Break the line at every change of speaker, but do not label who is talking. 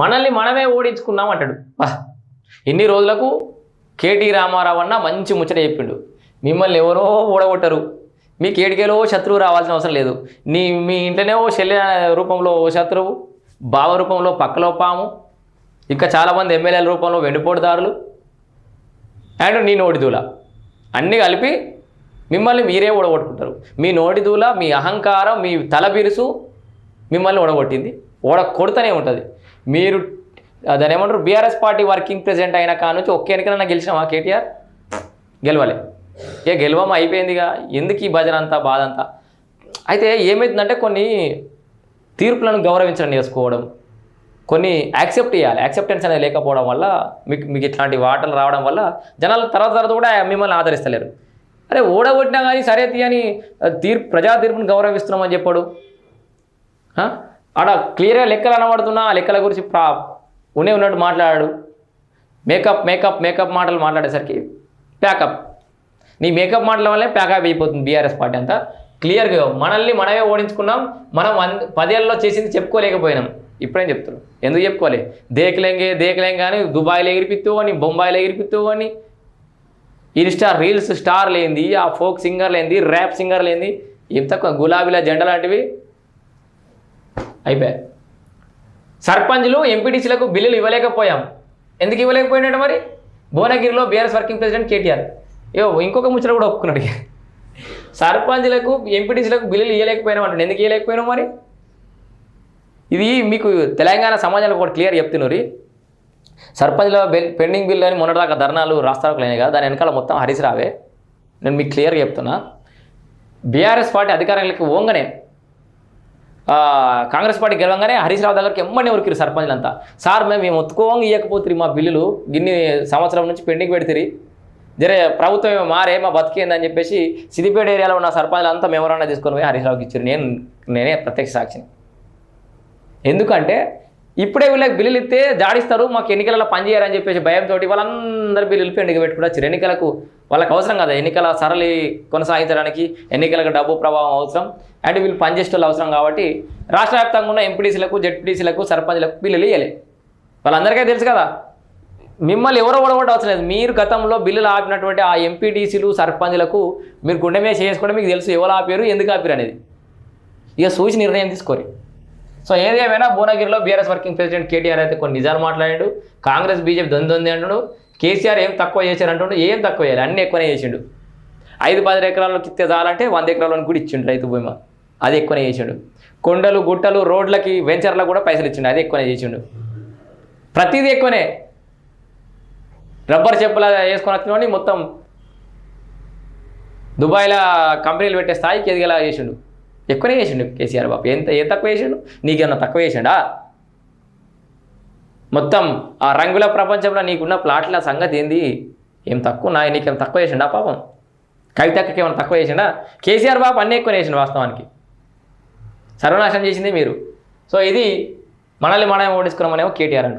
మనల్ని మనమే ఓడించుకున్నాం అంటాడు. ఇన్ని రోజులకు కేటీ రామారావు అన్న మంచి ముచ్చట చెప్పిండు. మిమ్మల్ని ఎవరో ఓడగొట్టరు, మీకు ఏడికేలో శత్రువు రావాల్సిన అవసరం లేదు. మీ ఇంట్లోనే ఓ శల్య రూపంలో ఓ శత్రువు, భావ రూపంలో పక్కలో పాము, ఇంకా చాలామంది ఎమ్మెల్యేల రూపంలో వెండిపోటుదారులు అండ్ నీ నోటిదూల అన్నీ కలిపి మిమ్మల్ని మీరే ఓడగొట్టుకుంటారు. మీ నోటిదూల, మీ అహంకారం, మీ తల బిరుసు మిమ్మల్ని ఓడగొట్టింది, కొడుతూనే ఉంటుంది. మీరు దాని ఏమంటారు, బీఆర్ఎస్ పార్టీ వర్కింగ్ ప్రెసిడెంట్ అయిన కానుంచి ఒక్క ఎన్నికలన్నా గెలిచినామా కేటీఆర్? గెలవలే. గెలవమా, అయిపోయిందిగా. ఎందుకు ఈ భజన అంతా, బాధ అంతా? అయితే ఏమవుతుందంటే కొన్ని తీర్పులను గౌరవించడం నేర్చుకోవడం, కొన్ని యాక్సెప్ట్ చేయాలి. యాక్సెప్టెన్స్ అనేది లేకపోవడం వల్ల మీకు ఇట్లాంటి వాటలు రావడం వల్ల జనాలు తర్వాత కూడా మిమ్మల్ని ఆదరిస్తలేరు. అరే ఓడగొట్టినా కానీ సరే అని ప్రజా తీర్పుని గౌరవిస్తున్నామని చెప్పాడు. ఆడ క్లియర్గా లెక్కలు అనబడుతున్నా ఆ లెక్కల గురించి ఉన్నట్టు మాట్లాడాడు. మేకప్ మాటలు మాట్లాడేసరికి ప్యాకప్. నీ మేకప్ మాటల వల్లే ప్యాకప్ అయిపోతుంది బీఆర్ఎస్ పార్టీ అంతా. క్లియర్గా మనల్ని మనమే ఓడించుకున్నాం, మనం 10 ఏళ్ళలో చేసింది చెప్పుకోలేకపోయినాం. ఇప్పుడేం చెప్తున్నాం, ఎందుకు చెప్పుకోలే? దేకలేం కానీ దుబాయ్లో ఎగిరిపిత్తు అని, బొంబాయిలో ఎగిరిపిత్తు అని, ఇన్స్టా రీల్స్ స్టార్ లేంది, ఆ ఫోక్ సింగర్ లేంది, ర్యాప్ సింగర్ లేంది, ఏం తక్కువ గులాబీల జెండా లాంటివి అయిపోయాయి. సర్పంచ్లు ఎంపీటీసీలకు బిల్లులు ఇవ్వలేకపోయాం. ఎందుకు ఇవ్వలేకపోయినట్టు మరి? భువనగిరిలో బీఆర్ఎస్ వర్కింగ్ ప్రెసిడెంట్ కేటీఆర్ ఇంకొక ముచ్చట కూడా ఒప్పుకున్నాడు. సర్పంచ్లకు ఎంపీటీసీలకు బిల్లులు ఇవ్వలేకపోయినాం అంటే ఎందుకు ఇవ్వలేకపోయినావు మరి? ఇది మీకు తెలంగాణ సమాజంలో కూడా క్లియర్ చెప్తున్నారు. సర్పంచ్ల పెండింగ్ బిల్లు అని మొన్నటిదాకా ధర్నాలు రాస్తారోకులు అయినాయి కదా, దాని వెనకాల మొత్తం హరీష్ రావే. నేను మీకు క్లియర్గా చెప్తున్నా, బీఆర్ఎస్ పార్టీ అధికారంలోకి ఓంగనే కాంగ్రెస్ పార్టీ గెలవంగానే హరీష్ రావు దగ్గరికి ఎమ్మనే ఉరికిరు సర్పంచ్లంతా. సార్ మేము ఒత్తుకోవంగా ఇవ్వకపోతుంది, మా బిల్లులు గిన్ని సంవత్సరం నుంచి పెండింగ్ పెడితే జరే ప్రభుత్వం మారే మా బతికేందని చెప్పేసి సిద్దిపేట ఏరియాలో ఉన్న సర్పంచ్లు అంతా మెమోరాండం తీసుకొని పోయి హరీష్ రావుకి ఇచ్చారు. నేనే ప్రత్యక్ష సాక్షిని. ఎందుకంటే ఇప్పుడే వీళ్ళకి బిల్లులు ఇస్తే జాడిస్తారు, మాకు ఎన్నికలలో పనిచేయాలని చెప్పేసి భయంతో వాళ్ళందరూ బిల్లులు పెండింగ్ పెట్టుకుని వచ్చారు. ఎన్నికలకు వాళ్ళకి అవసరం కదా, ఎన్నికల సరళి కొనసాగించడానికి ఎన్నికలకు డబ్బు ప్రభావం అవసరం, అండ్ వీళ్ళు పనిచేసేటోళ్ళు అవసరం. కాబట్టి రాష్ట్ర వ్యాప్తంగా ఉన్న ఎంపీటీసీలకు, జెడ్పీటీసీలకు, సర్పంచ్లకు బిల్లులు ఇవ్వలే. వాళ్ళందరికీ తెలుసు కదా, మిమ్మల్ని ఎవరో ఓడగొట్ట అవసరం లేదు. మీరు గతంలో బిల్లులు ఆపినటువంటి ఆ ఎంపీటీసీలు, సర్పంచ్లకు మీరు గుండె మీద చేసుకోవడం మీకు తెలుసు, ఎవరు ఆపారు, ఎందుకు ఆపారు అనేది. ఇక చూసి నిర్ణయం తీసుకోరు. సో ఏదేమైనా భువనగిరిలో బీఆర్ఎస్ వర్కింగ్ ప్రెసిడెంట్ కేటీఆర్ అయితే కొన్ని నిజాలు మాట్లాడాడు. కాంగ్రెస్ బీజేపీ దొంది అంటున్నాడు. కేసీఆర్ ఏం తక్కువ చేశారు అంటుండు, ఏం తక్కువ చేయాలి, అన్నీ ఎక్కువనే చేసిండు. 5-10 ఎకరాలకు ఇస్తే చాలంటే 100 ఎకరాలను కూడా ఇచ్చిండు రైతు భూమా, అది ఎక్కువనే చేసిండు. కొండలు గుట్టలు రోడ్లకి వెంచర్లకు కూడా పైసలు ఇచ్చిండు, అది ఎక్కువనే చేసిండు. ప్రతిదీ ఎక్కువనే. రబ్బర్ చెప్పుల వేసుకొని వచ్చినోని మొత్తం దుబాయ్లో కంపెనీలు పెట్టే స్థాయికి ఎదిగేలా చేసిండు. ఎక్కువనే చేసిండు కేసీఆర్ బాబు. ఏం తక్కువ చేసిండు? నీకేమన్నా తక్కువ చేసిండా? మొత్తం ఆ రంగుల ప్రపంచంలో నీకున్న ప్లాట్ల సంగతి ఏంది? ఏం తక్కువ నీకేం తక్కువ చేసిండా పాపం? కవితకి ఏమైనా తక్కువ చేసిండా? కేసీఆర్ బాబు అన్నీ ఎక్కువ చేసిండు. వాస్తవానికి సర్వనాశనం చేసింది మీరు. సో ఇది మనల్ని మనం ఓడించుకున్నామనేమో కేటీఆర్ అంటారు.